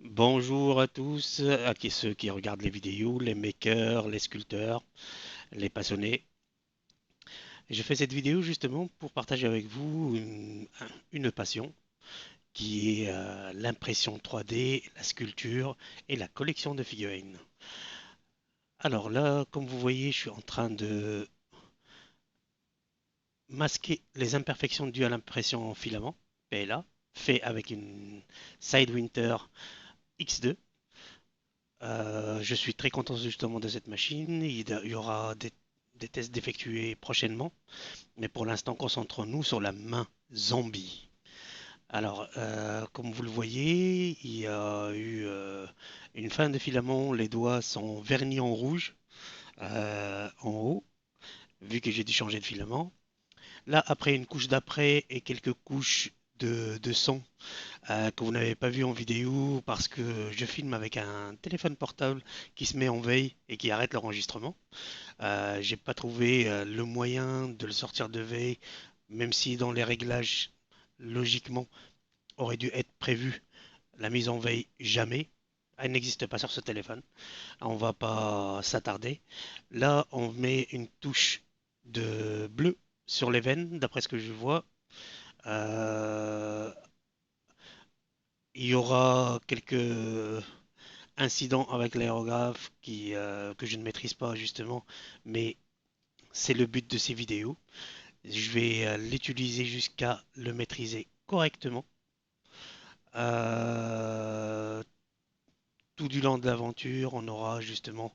Bonjour à tous, ceux qui regardent les vidéos, les makers, les sculpteurs, les passionnés. Je fais cette vidéo justement pour partager avec vous une passion qui est l'impression 3D, la sculpture et la collection de figurines. Alors là, comme vous voyez, je suis en train de masquer les imperfections dues à l'impression en filament, PLA, fait avec une Sidewinter X2. Je suis très content justement de cette machine. Il y aura des tests d'effectuer prochainement, mais pour l'instant, concentrons-nous sur la main zombie. Alors, comme vous le voyez, il y a eu une fin de filament. Les doigts sont vernis en rouge en haut, vu que j'ai dû changer de filament. Là, après une couche d'après et quelques couches de son que vous n'avez pas vu en vidéo parce que je filme avec un téléphone portable qui se met en veille et qui arrête l'enregistrement. J'ai pas trouvé le moyen de le sortir de veille, même si dans les réglages, logiquement, aurait dû être prévu la mise en veille jamais. Elle n'existe pas sur ce téléphone. On va pas s'attarder. Là, on met une touche de bleu sur les veines, d'après ce que je vois. Euh, il y aura quelques incidents avec l'aérographe que je ne maîtrise pas justement, mais c'est le but de ces vidéos. Je vais l'utiliser jusqu'à le maîtriser correctement. Euh, Tout du long de l'aventure, on aura justement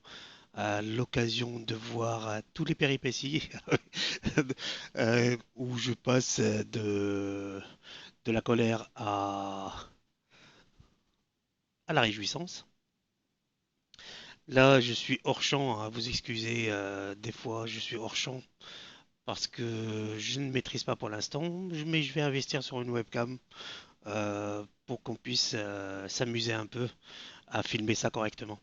l'occasion de voir tous les péripéties où je passe de la colère à la réjouissance. Là, je suis hors champ, hein, vous excusez, des fois je suis hors champ parce que je ne maîtrise pas pour l'instant, mais je vais investir sur une webcam pour qu'on puisse s'amuser un peu à filmer ça correctement.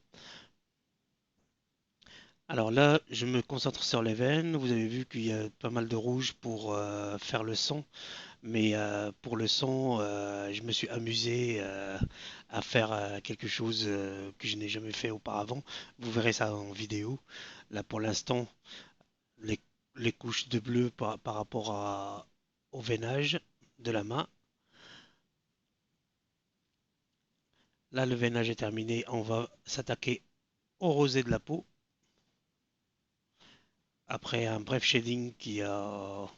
Alors là, je me concentre sur les veines. Vous avez vu qu'il y a pas mal de rouge pour faire le son, mais pour le son, je me suis amusé à faire quelque chose que je n'ai jamais fait auparavant. Vous verrez ça en vidéo. Là, pour l'instant, les, les couches de bleu par rapport au veinage de la main. Là, le veinage est terminé. On va s'attaquer au rosé de la peau. Après un bref shading qui a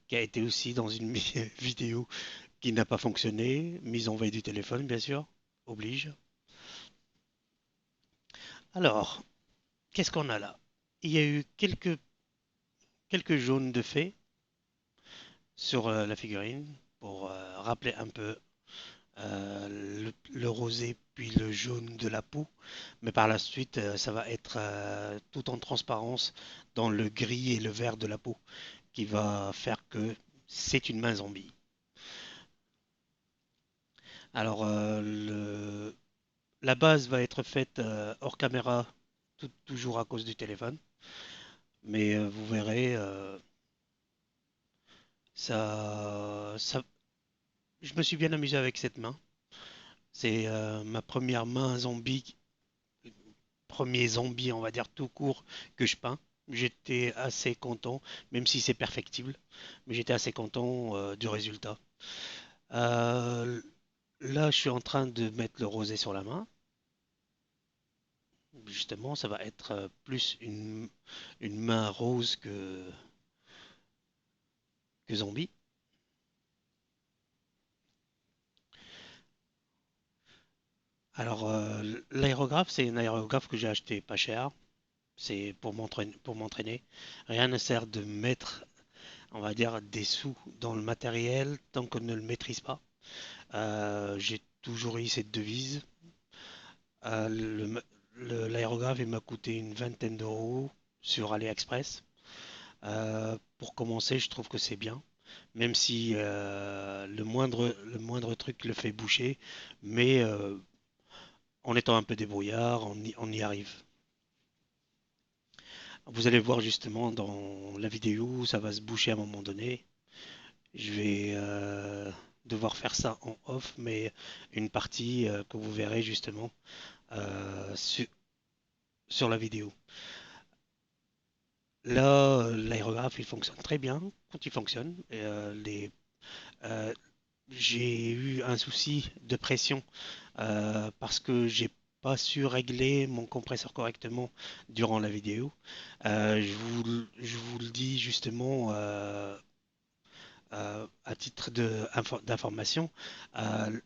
été aussi dans une vidéo qui n'a pas fonctionné, mise en veille du téléphone, bien sûr, oblige. Alors, qu'est-ce qu'on a là? Il y a eu quelques jaunes de fée sur la figurine pour rappeler un peu le rosé puis le jaune de la peau, mais par la suite, ça va être tout en transparence dans le gris et le vert de la peau qui va faire que c'est une main zombie. Alors, la base va être faite hors caméra, toujours à cause du téléphone, mais vous verrez, je me suis bien amusé avec cette main. C'est ma première main zombie, premier zombie, on va dire tout court, que je peins. J'étais assez content, même si c'est perfectible, mais j'étais assez content du résultat. Euh, Là, je suis en train de mettre le rosé sur la main. Justement, ça va être plus une main rose que zombie. Alors, l'aérographe, c'est un aérographe que j'ai acheté pas cher. C'est pour m'entraîner. Rien ne sert de mettre, on va dire, des sous dans le matériel tant qu'on ne le maîtrise pas. J'ai toujours eu cette devise. L'aérographe, il m'a coûté une vingtaine d'euros sur AliExpress. Pour commencer, je trouve que c'est bien, même si le moindre truc le fait boucher, mais en étant un peu débrouillard, on y arrive. Vous allez voir justement dans la vidéo, ça va se boucher à un moment donné. Je vais devoir faire ça en off, mais une partie que vous verrez justement sur la vidéo. Là, l'aérographe, il fonctionne très bien quand il fonctionne. Euh, j'ai eu un souci de pression parce que j'ai pas su régler mon compresseur correctement durant la vidéo. Je vous le dis justement à titre d'information, euh,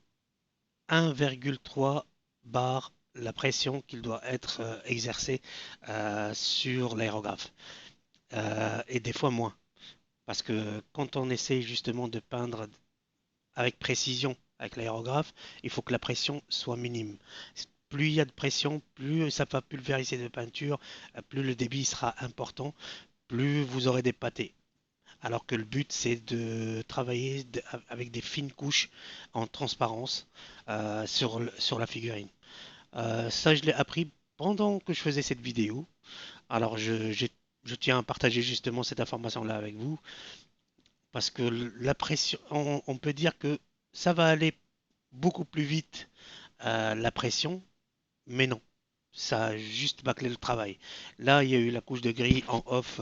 1,3 bar la pression qu'il doit être exercée sur l'aérographe. Et des fois moins. Parce que quand on essaie justement de peindre avec précision avec l'aérographe, il faut que la pression soit minime. Plus il y a de pression, plus ça va pulvériser de peinture, plus le débit sera important, plus vous aurez des pâtés. Alors que le but, c'est de travailler avec des fines couches en transparence sur la figurine. Ça, je l'ai appris pendant que je faisais cette vidéo. Alors, je tiens à partager justement cette information-là avec vous, parce que la pression, on peut dire que ça va aller beaucoup plus vite, la pression, mais non. Ça a juste bâclé le travail. Là, il y a eu la couche de gris en off,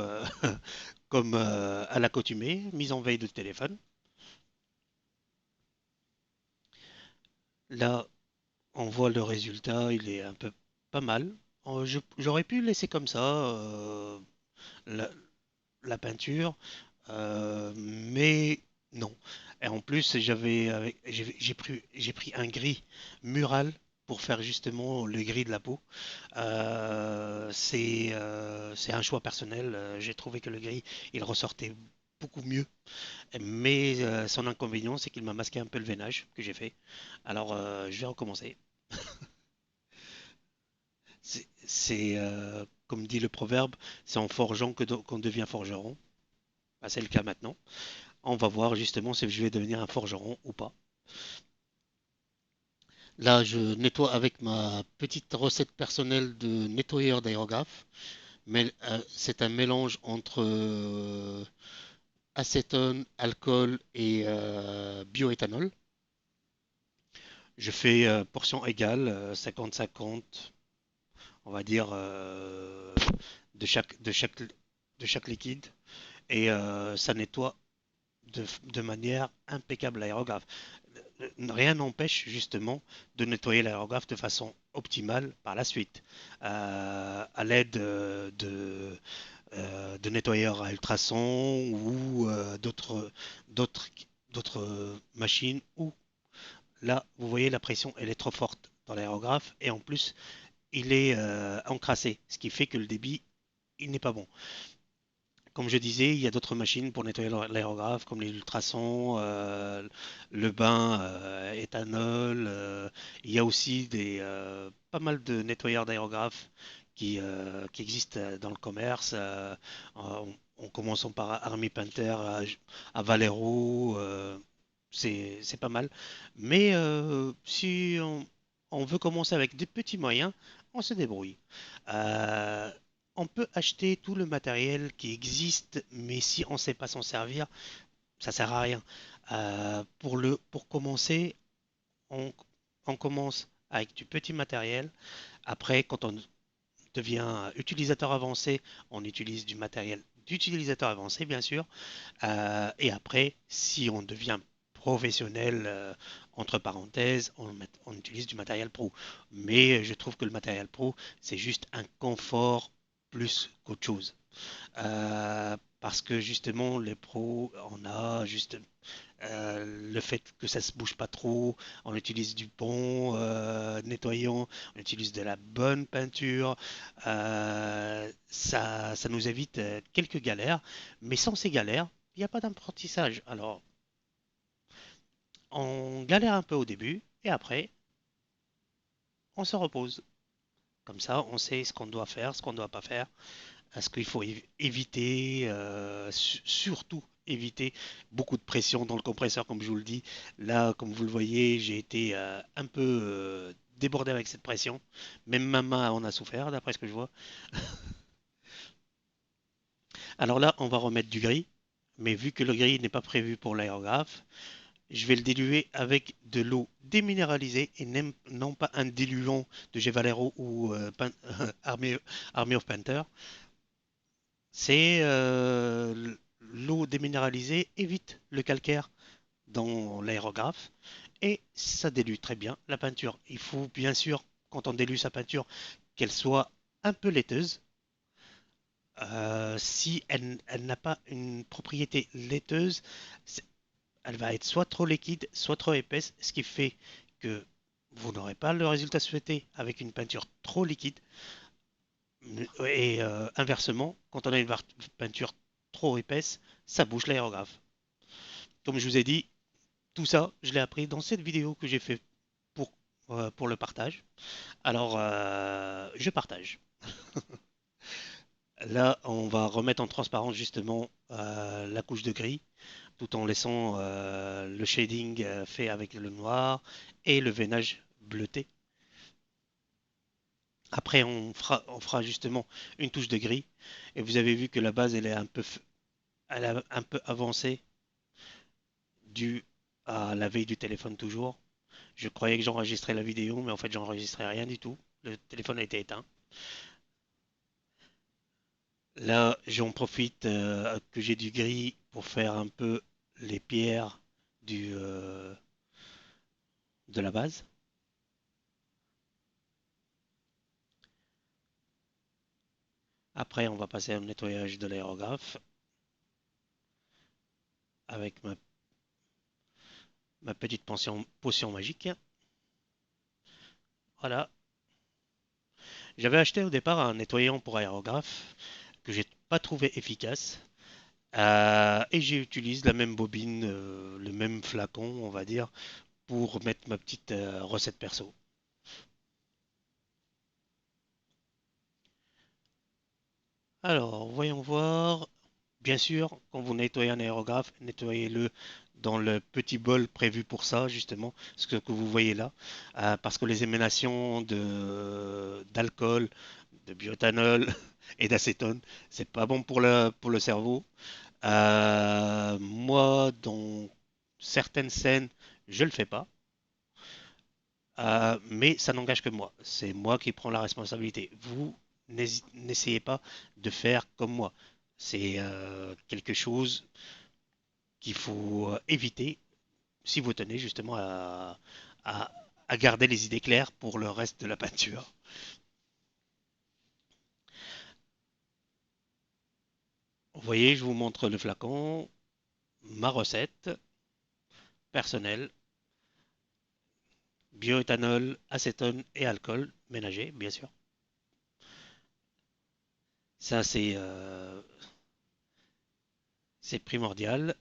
comme à l'accoutumée, mise en veille de téléphone. Là, on voit le résultat, il est un peu pas mal. J'aurais pu laisser comme ça la, la peinture, mais non. Et en plus, j'ai pris un gris mural pour faire justement le gris de la peau. C'est un choix personnel. J'ai trouvé que le gris, il ressortait beaucoup mieux. Mais son inconvénient, c'est qu'il m'a masqué un peu le veinage que j'ai fait. Alors, je vais recommencer. Comme dit le proverbe, c'est en forgeant qu'on devient forgeron. Bah, c'est le cas maintenant. On va voir justement si je vais devenir un forgeron ou pas. Là, je nettoie avec ma petite recette personnelle de nettoyeur d'aérographe. Mais c'est un mélange entre acétone, alcool et bioéthanol. Je fais portion égale, 50-50, on va dire, de de chaque liquide. Et ça nettoie de manière impeccable l'aérographe. Rien n'empêche justement de nettoyer l'aérographe de façon optimale par la suite, à l'aide de nettoyeurs à ultrasons ou d'autres, d'autres machines où là, vous voyez, la pression elle est trop forte dans l'aérographe et en plus il est encrassé, ce qui fait que le débit il n'est pas bon. Comme je disais, il y a d'autres machines pour nettoyer l'aérographe, comme les ultrasons, le bain éthanol. Il y a aussi pas mal de nettoyeurs d'aérographe qui existent dans le commerce, en commençant par Army Painter, à Valero. C'est pas mal. Mais si on veut commencer avec des petits moyens, on se débrouille. Euh, on peut acheter tout le matériel qui existe, mais si on ne sait pas s'en servir, ça sert à rien. Pour commencer, on, on commence avec du petit matériel. Après, quand on devient utilisateur avancé, on utilise du matériel d'utilisateur avancé, bien sûr. Et après, si on devient professionnel, entre parenthèses, on utilise du matériel pro. Mais je trouve que le matériel pro, c'est juste un confort plus qu'autre chose. Parce que justement, les pros, on a juste le fait que ça se bouge pas trop, on utilise du bon nettoyant, on utilise de la bonne peinture, ça nous évite quelques galères, mais sans ces galères, il n'y a pas d'apprentissage. Alors, on galère un peu au début, et après, on se repose. Comme ça, on sait ce qu'on doit faire, ce qu'on ne doit pas faire. Ce qu'il faut éviter, surtout éviter beaucoup de pression dans le compresseur, comme je vous le dis. Là, comme vous le voyez, j'ai été un peu débordé avec cette pression. Même ma main en a souffert, d'après ce que je vois. Alors là, on va remettre du gris. Mais vu que le gris n'est pas prévu pour l'aérographe, je vais le diluer avec de l'eau déminéralisée et non pas un diluant de G Valero ou Army, Army of Painter. C'est l'eau déminéralisée évite le calcaire dans l'aérographe et ça dilue très bien la peinture. Il faut bien sûr, quand on dilue sa peinture, qu'elle soit un peu laiteuse. Si elle n'a pas une propriété laiteuse, elle va être soit trop liquide, soit trop épaisse, ce qui fait que vous n'aurez pas le résultat souhaité avec une peinture trop liquide. Et inversement, quand on a une peinture trop épaisse, ça bouche l'aérographe. Comme je vous ai dit, tout ça, je l'ai appris dans cette vidéo que j'ai fait pour, pour le partage. Alors, je partage. Là, on va remettre en transparence justement la couche de gris, tout en laissant le shading fait avec le noir et le veinage bleuté. Après, on fera justement une touche de gris. Et vous avez vu que la base, elle est un peu avancée dû à la veille du téléphone toujours. Je croyais que j'enregistrais la vidéo, mais en fait, j'enregistrais rien du tout. Le téléphone a été éteint. Là, j'en profite que j'ai du gris pour faire un peu les pierres du, de la base. Après, on va passer au nettoyage de l'aérographe avec ma petite potion magique. Voilà. J'avais acheté au départ un nettoyant pour aérographe que j'ai pas trouvé efficace. Et j'utilise la même bobine, le même flacon, on va dire, pour mettre ma petite recette perso. Alors, voyons voir. Bien sûr, quand vous nettoyez un aérographe, nettoyez-le dans le petit bol prévu pour ça, justement, ce que vous voyez là. Parce que les émanations d'alcool, de bioéthanol et d'acétone, c'est pas bon pour le cerveau. Moi, dans certaines scènes, je le fais pas. Mais ça n'engage que moi. C'est moi qui prends la responsabilité. Vous n'essayez pas de faire comme moi. C'est quelque chose qu'il faut éviter si vous tenez justement à- à garder les idées claires pour le reste de la peinture. Vous voyez, je vous montre le flacon, ma recette personnelle, bioéthanol, acétone et alcool ménager, bien sûr. Ça, c'est primordial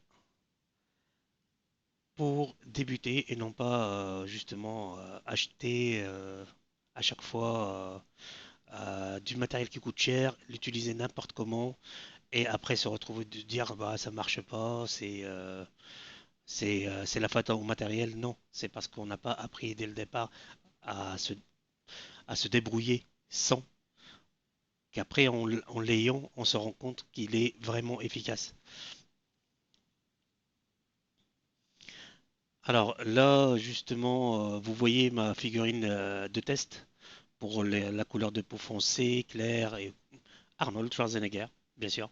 pour débuter et non pas justement acheter à chaque fois du matériel qui coûte cher, l'utiliser n'importe comment et après se retrouver de dire bah ça marche pas, c'est la faute au matériel. Non, c'est parce qu'on n'a pas appris dès le départ à se, à se débrouiller sans qu'après en l'ayant on se rend compte qu'il est vraiment efficace. Alors là justement vous voyez ma figurine de test pour la couleur de peau foncée, claire et Arnold Schwarzenegger, bien sûr.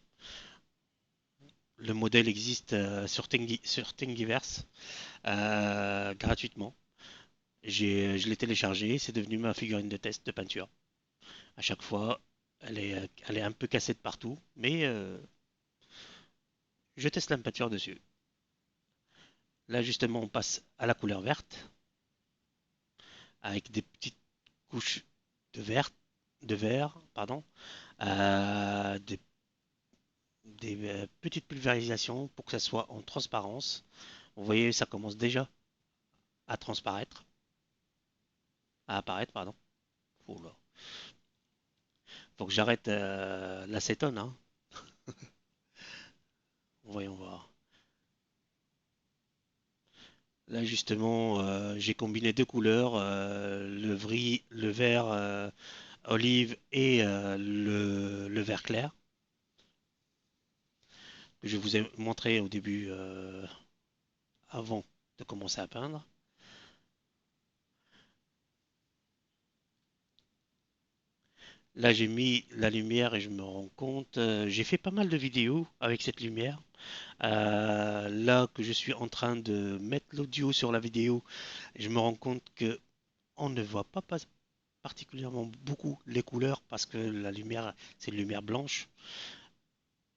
Le modèle existe sur Thingiverse gratuitement. Je l'ai téléchargé, c'est devenu ma figurine de test de peinture. À chaque fois, elle est un peu cassée de partout, mais je teste la peinture dessus. Là, justement, on passe à la couleur verte, avec des petites couches de vert, pardon, des petites pulvérisations pour que ça soit en transparence. Vous voyez, ça commence déjà à transparaître, à apparaître, pardon. Oula. Faut que j'arrête l'acétone, hein. Voyons voir. Là, justement, j'ai combiné deux couleurs, le vert olive et le vert clair, que je vous ai montré au début, avant de commencer à peindre. Là, j'ai mis la lumière et je me rends compte, j'ai fait pas mal de vidéos avec cette lumière. Là que je suis en train de mettre l'audio sur la vidéo, je me rends compte que on ne voit pas particulièrement beaucoup les couleurs parce que la lumière, c'est une lumière blanche.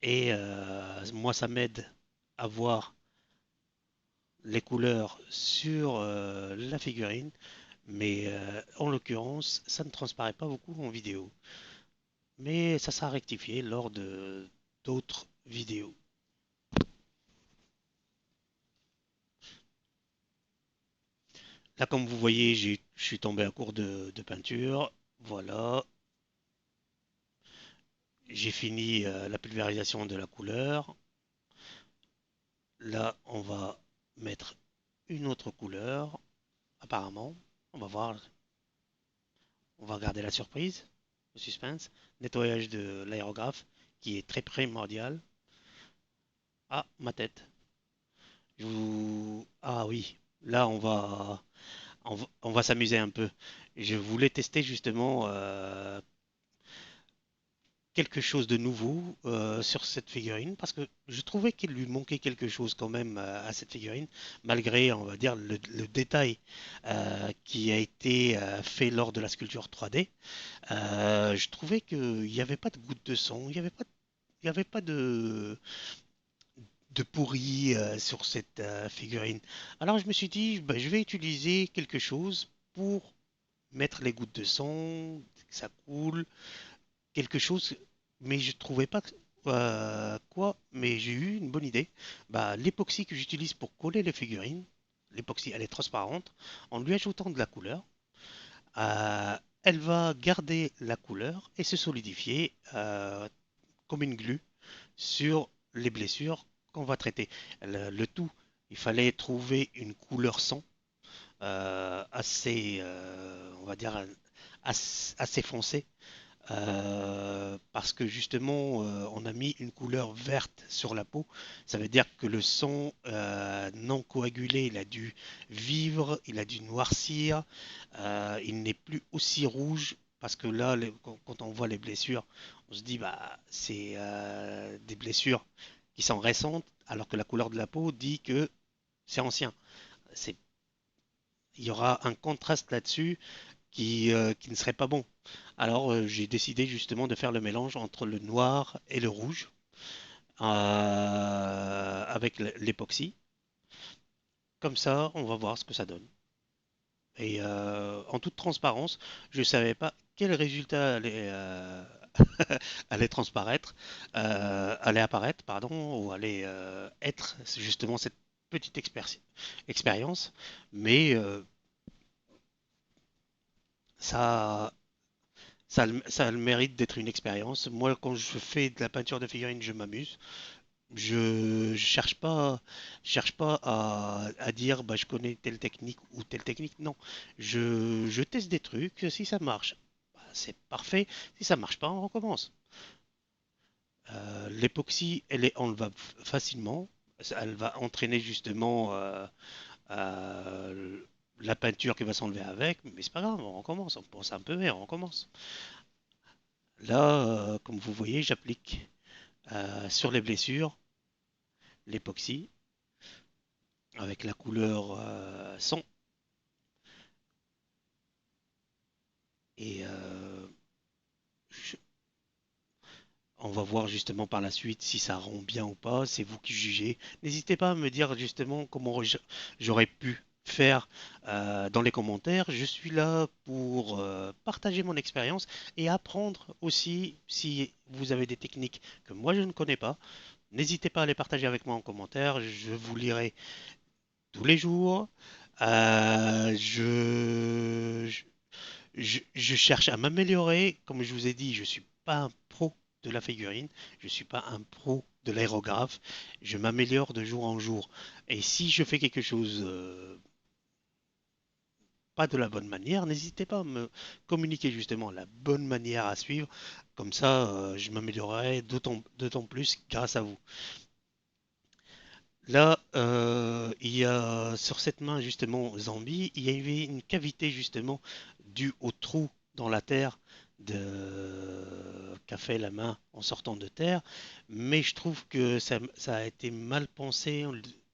Et moi, ça m'aide à voir les couleurs sur la figurine, mais en l'occurrence, ça ne transparaît pas beaucoup en vidéo. Mais ça sera rectifié lors de d'autres vidéos. Là, comme vous voyez, je suis tombé à court de peinture. Voilà, j'ai fini la pulvérisation de la couleur. Là, on va mettre une autre couleur, apparemment. On va voir, on va garder la surprise, le suspense. Nettoyage de l'aérographe, qui est très primordial. Ah, ma tête. Ah oui, là, on va s'amuser un peu. Je voulais tester justement quelque chose de nouveau sur cette figurine parce que je trouvais qu'il lui manquait quelque chose quand même à cette figurine, malgré, on va dire, le détail qui a été fait lors de la sculpture 3D. Je trouvais qu'il n'y avait pas de goutte de sang, il y avait pas de pourri sur cette figurine. Alors je me suis dit, bah, je vais utiliser quelque chose pour mettre les gouttes de sang, que ça coule, quelque chose, mais je trouvais pas quoi, mais j'ai eu une bonne idée. Bah, l'époxy que j'utilise pour coller les figurines, l'époxy elle est transparente, en lui ajoutant de la couleur, elle va garder la couleur et se solidifier comme une glu sur les blessures qu'on va traiter. Le tout, il fallait trouver une couleur sang assez, on va dire, assez foncée parce que justement, on a mis une couleur verte sur la peau. Ça veut dire que le sang non coagulé, il a dû vivre, il a dû noircir, il n'est plus aussi rouge. Parce que là, quand on voit les blessures, on se dit bah c'est des blessures qui sont récentes, alors que la couleur de la peau dit que c'est ancien. C'est, il y aura un contraste là-dessus qui ne serait pas bon. Alors j'ai décidé justement de faire le mélange entre le noir et le rouge avec l'époxy. Comme ça, on va voir ce que ça donne. Et en toute transparence, je ne savais pas quel résultat allait transparaître, allait apparaître, pardon, ou allait être justement cette petite expérience. Mais ça, ça a le mérite d'être une expérience. Moi, quand je fais de la peinture de figurines, je m'amuse. Je cherche pas à dire bah, je connais telle technique ou telle technique. Non, je teste des trucs. Si ça marche, bah, c'est parfait. Si ça marche pas, on recommence. L'époxy, elle est enlevable facilement. Elle va entraîner justement euh, la peinture qui va s'enlever avec, mais c'est pas grave, on recommence. On pense un peu et on recommence. Là, comme vous voyez, j'applique sur les blessures l'époxy avec la couleur sang. Et je- on va voir justement par la suite si ça rend bien ou pas. C'est vous qui jugez. N'hésitez pas à me dire justement comment j'aurais pu faire dans les commentaires. Je suis là pour partager mon expérience et apprendre aussi si vous avez des techniques que moi je ne connais pas. N'hésitez pas à les partager avec moi en commentaire. Je vous lirai tous les jours. Je cherche à m'améliorer. Comme je vous ai dit, je ne suis pas un pro de la figurine. Je ne suis pas un pro de l'aérographe. Je m'améliore de jour en jour. Et si je fais quelque chose pas de la bonne manière, n'hésitez pas à me communiquer justement la bonne manière à suivre. Comme ça, je m'améliorerai d'autant plus grâce à vous. Là, il y a sur cette main justement zombie, il y avait une cavité justement due au trou dans la terre qu'a fait la main en sortant de terre, mais je trouve que ça a été mal pensé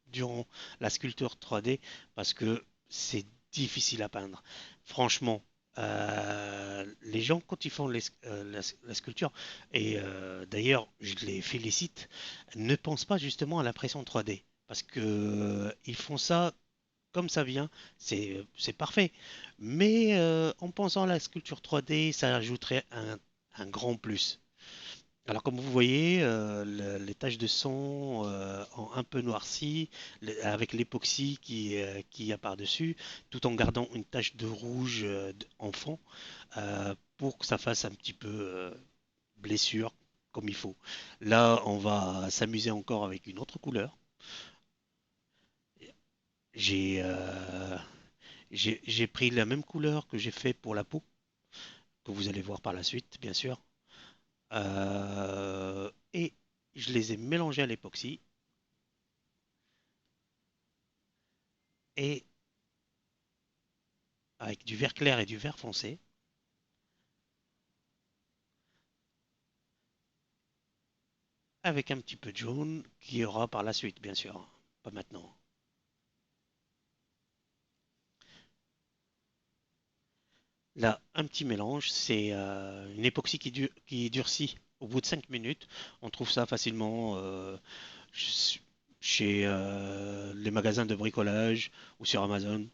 durant la sculpture 3D parce que c'est difficile à peindre. Franchement, les gens quand ils font la sculpture, et d'ailleurs je les félicite, ne pensent pas justement à l'impression 3D. Parce que ils font ça comme ça vient, c'est parfait. Mais en pensant à la sculpture 3D, ça ajouterait un grand plus. Alors comme vous voyez, les taches de son ont un peu noirci, avec l'époxy qui y a par-dessus, tout en gardant une tache de rouge en fond, pour que ça fasse un petit peu blessure comme il faut. Là, on va s'amuser encore avec une autre couleur. J'ai j'ai pris la même couleur que j'ai fait pour la peau, que vous allez voir par la suite, bien sûr. Et je les ai mélangés à l'époxy. Et avec du vert clair et du vert foncé, avec un petit peu de jaune, qui y aura par la suite, bien sûr. Pas maintenant. Là, un petit mélange, c'est une époxy qui durcit au bout de 5 minutes. On trouve ça facilement chez les magasins de bricolage ou sur Amazon.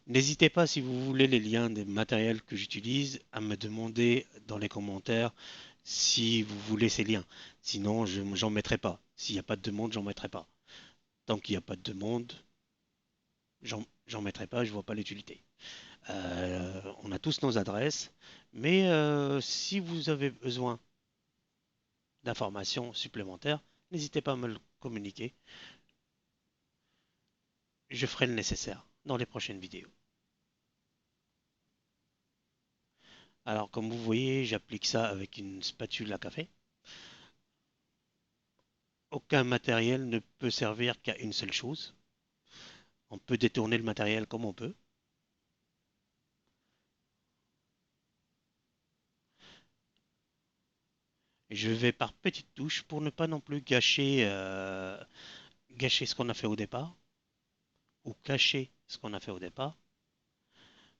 N'hésitez pas, si vous voulez les liens des matériels que j'utilise, à me demander dans les commentaires si vous voulez ces liens. Sinon, j'en mettrai pas. S'il n'y a pas de demande, j'en mettrai pas. Tant qu'il n'y a pas de demande, j'en mettrai pas, je vois pas l'utilité. On a tous nos adresses, mais si vous avez besoin d'informations supplémentaires, n'hésitez pas à me le communiquer. Je ferai le nécessaire dans les prochaines vidéos. Alors, comme vous voyez, j'applique ça avec une spatule à café. Aucun matériel ne peut servir qu'à une seule chose. On peut détourner le matériel comme on peut. Je vais par petites touches pour ne pas non plus gâcher ce qu'on a fait au départ ou cacher ce qu'on a fait au départ.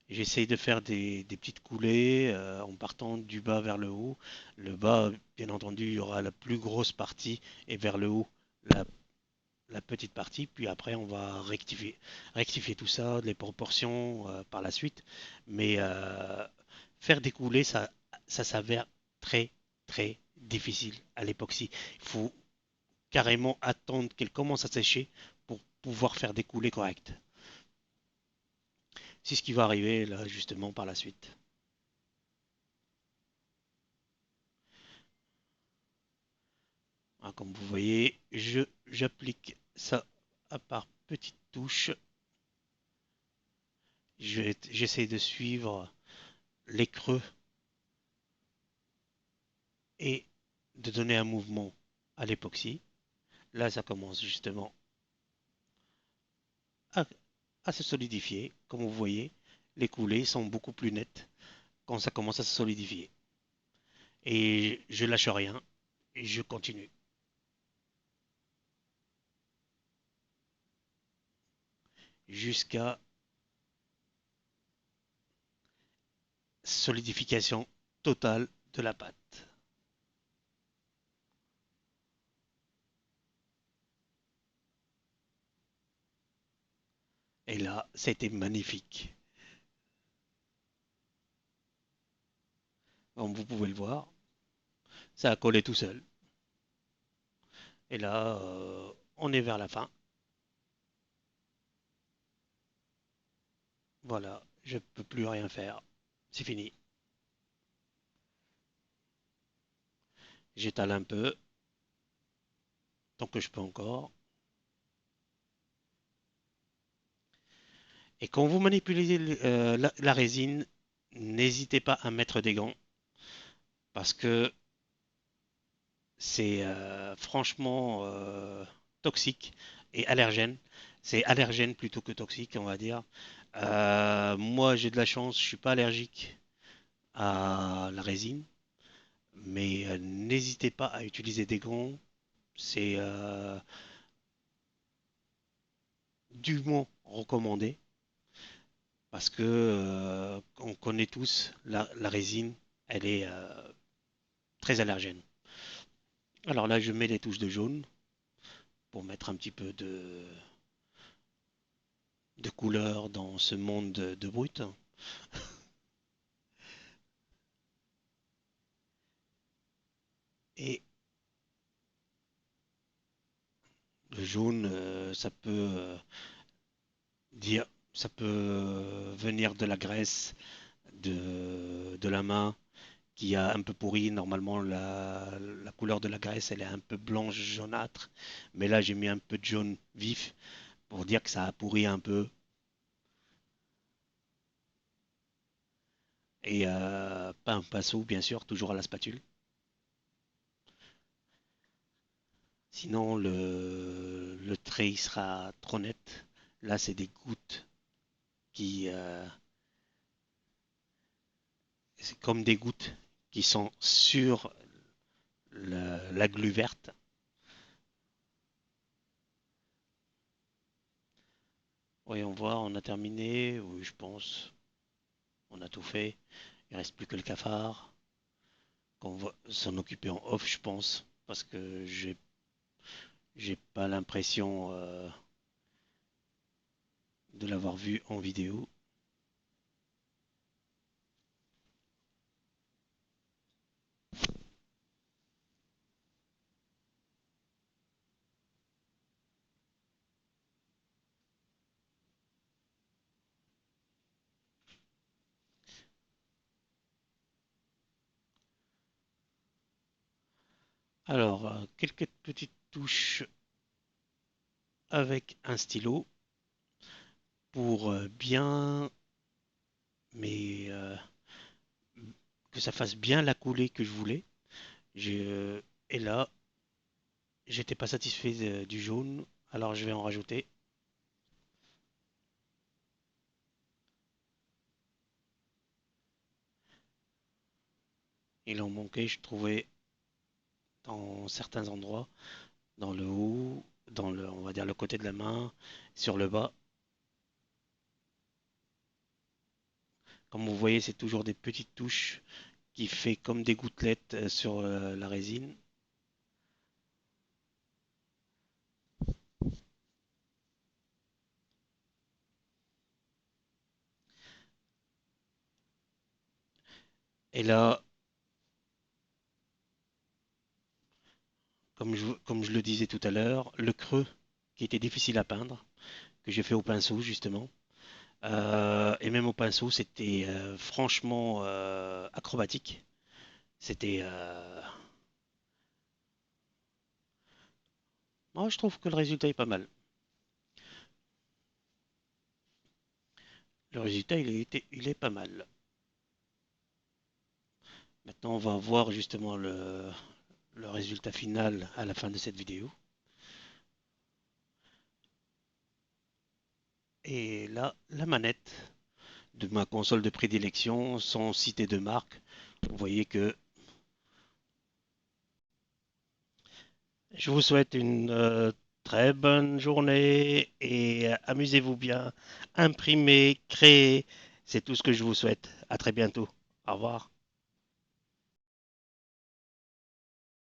J'essaye de faire des petites coulées en partant du bas vers le haut. Le bas, bien entendu, il y aura la plus grosse partie et vers le haut, la, la petite partie. Puis après, on va rectifier tout ça, les proportions par la suite. Mais faire des coulées, ça s'avère très, très difficile à l'époxy. Il faut carrément attendre qu'elle commence à sécher pour pouvoir faire des coulées correctes. C'est ce qui va arriver là justement par la suite. Ah, comme vous voyez, j'applique ça à par petites touches. J'essaie de suivre les creux et de donner un mouvement à l'époxy. Là, ça commence justement à, à se solidifier. Comme vous voyez, les coulées sont beaucoup plus nettes quand ça commence à se solidifier. Et je lâche rien et je continue jusqu'à solidification totale de la pâte. Et là, c'était magnifique. Comme vous pouvez le voir, ça a collé tout seul. Et là, on est vers la fin. Voilà, je peux plus rien faire. C'est fini. J'étale un peu, tant que je peux encore. Et quand vous manipulez la résine, n'hésitez pas à mettre des gants parce que C'est franchement toxique et allergène. C'est allergène plutôt que toxique, on va dire. Moi, j'ai de la chance, je suis pas allergique à la résine, mais n'hésitez pas à utiliser des gants. C'est dûment recommandé parce que on connaît tous la résine, elle est très allergène. Alors là, je mets des touches de jaune pour mettre un petit peu de couleur dans ce monde de brut. Et le jaune, dire, ça peut venir de la graisse, de la main qui a un peu pourri. Normalement, la couleur de la graisse, elle est un peu blanche jaunâtre. Mais là, j'ai mis un peu de jaune vif pour dire que ça a pourri un peu. Et pas un pinceau, bien sûr, toujours à la spatule. Sinon, le trait il sera trop net. Là, c'est des gouttes qui, c'est comme des gouttes qui sont sur la glu verte. Voyons voir, on a terminé. Oui, je pense. On a tout fait. Il reste plus que le cafard. Qu'on va s'en occuper en off, je pense. Parce que j'ai pas l'impression de l'avoir vu en vidéo. Alors, quelques petites touches avec un stylo pour bien, mais que ça fasse bien la coulée que je voulais. Et là, j'étais pas satisfait du jaune, alors je vais en rajouter. Il en manquait, je trouvais, dans certains endroits, dans le haut, on va dire le côté de la main, sur le bas. Comme vous voyez, c'est toujours des petites touches qui fait comme des gouttelettes sur la résine. Et là, comme je le disais tout à l'heure, le creux qui était difficile à peindre, que j'ai fait au pinceau justement. Et même au pinceau, c'était franchement acrobatique. C'était, moi, je trouve que le résultat est pas mal. Le résultat, il est pas mal. Maintenant, on va voir justement le résultat final à la fin de cette vidéo. Et là, la manette de ma console de prédilection, sans citer de marque. Vous voyez que je vous souhaite une très bonne journée et amusez-vous bien. Imprimez, créez, c'est tout ce que je vous souhaite. À très bientôt. Au revoir.